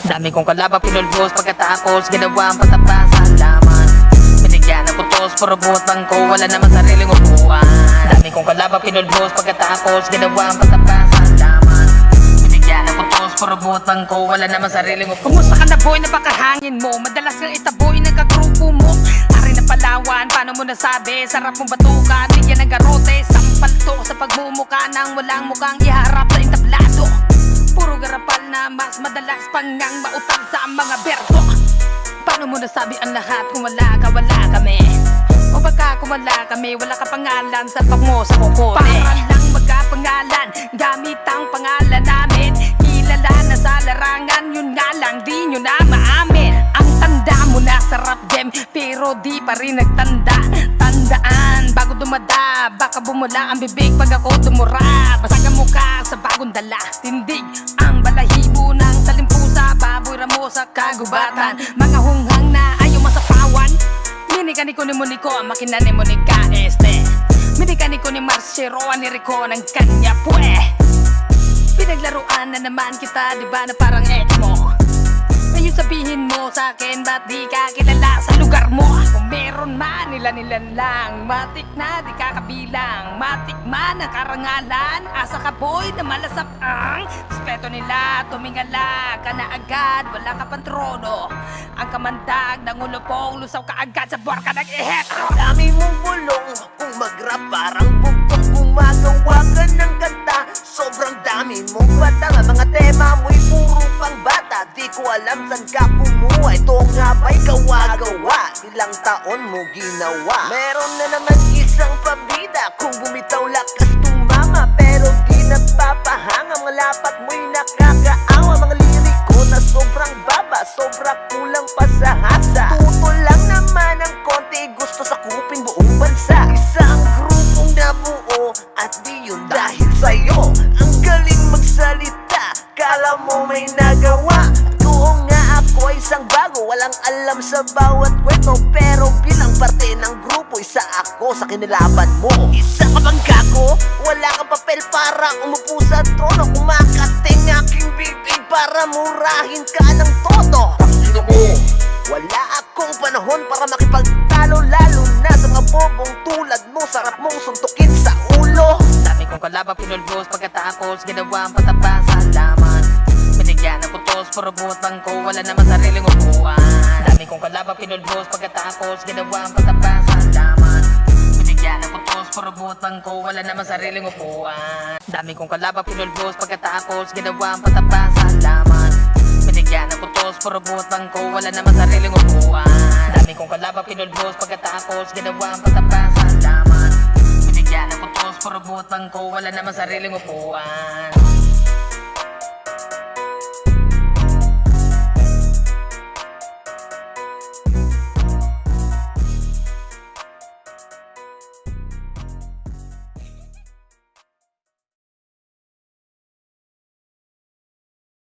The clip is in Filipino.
Dami kong kalaban pinulbos pagkatapos ginawa ang pataba sa laman. Binigyan ng putos, puro butang ko, wala naman sariling upuan. Dami kong kalaban pinulbos pagkatapos ginawa ang pataba sa laman. Binigyan ng putos, puro butang ko, wala naman sariling upuan. Kumusta ka na boy, napakahangin mo, madalas kang itaboy, nagkagrupo mo. Hari na Palawan, paano mo nasabi, sarap mong batukan, bigyan ng garote. Sampal to sa pagmumukha nang walang mukhang iharap sa entablado. Puro garapal na mas madalas pangang mautang sa mga berto. Paano mo nasabi ang lahat kung wala ka, wala kami? O baka kung wala kami, wala ka pangalan sa pag mo sa kukote. Para lang magkapangalan, gamit ang pangalan namin. Kilala na sa larangan, yun nga lang di nyo na maamin. Ang tanda mo na sarap gem, pero di pa rin nagtanda. Tandaan, bago dumada, baka bumula ang bibig pag ako tumura. Basag ang mukha sa bagong dala, tindig ang balahibo ng salimpusa. Baboy ramo sa kagubatan, mga hunghang na ayaw masapawan. Minikani ko ni Monico, ang makina ni Monica este. Minikani ko ni Marcero, ni Rico ng kanya pwe. Pinaglaruan na naman kita, di ba na parang ex mo? Ngayon sabihin mo sa akin, ba't di ka kilala sa lugar mo? Kung meron man, nila-nilan lang. Matik na, di ka kabilang. Matik man ang karangalan. Asa ka boy na malasap ang respeto nila, tumingala ka na agad, wala ka pang trono. Ang kamandag ng ulupong, lusaw ka agad sa buwar ka nag-ehetro. Dami mong bulong, kung mag-rap parang bugtong. Gumagawa ka ng kanta, sobrang dami mong batang. Ang mga tema mo'y puro pang bata, di ko alam saan ka kumuha. Ito nga ba'y gawa-gawa, ilang taon mo ginawa. Meron na naman isang pabida, kung bumitaw lakas tumama. Pero di nagpapahanga, mga lapat mo'y nakakaawa. Mga liriko na sobrang baba, sobra kulang pa sa hasa. Tutol lang naman ang konti, gusto sakupin buong bansa. Isang grupong nabuo, at di yun dahil sa'yo. Ang galing magsalita, kala mo may nagawa. Doon nga ako ay isang bago, walang alam sa bawat kwento. Pero bilang parte ng grupo, isa ako sa kinilaban mo. Isa ka bang gago? Wala kang papel para umupo sa trono. Kumakating aking bibig para murahin ka ng todo. Tangina mo! Wala akong panahon para makipagtalo, lalo na sa mga bobong tulad mo. Sarap mong suntukin sa ulo. Dami kong kalaban pinulbos pagkatapos ginawa ang pataba sa laman. Binigyan ng putos, puro butang ko, wala naman sariling upuan. Dami kong kalaban pinulbos pagkatapos ginawa ang pataba sa laman. Binigyan ng putos, puro butang ko, wala naman sariling upuan. Dami kong kalaban pinulbos pagkatapos ginawa ang pataba sa laman. Binigyan ng putos, puro butang ko, wala naman sariling upuan. Dami kong kalaban pinulbos pagkatapos ginawa ang pataba sa laman. Binigyan ng putos, puro butang ko, wala naman sariling upuan.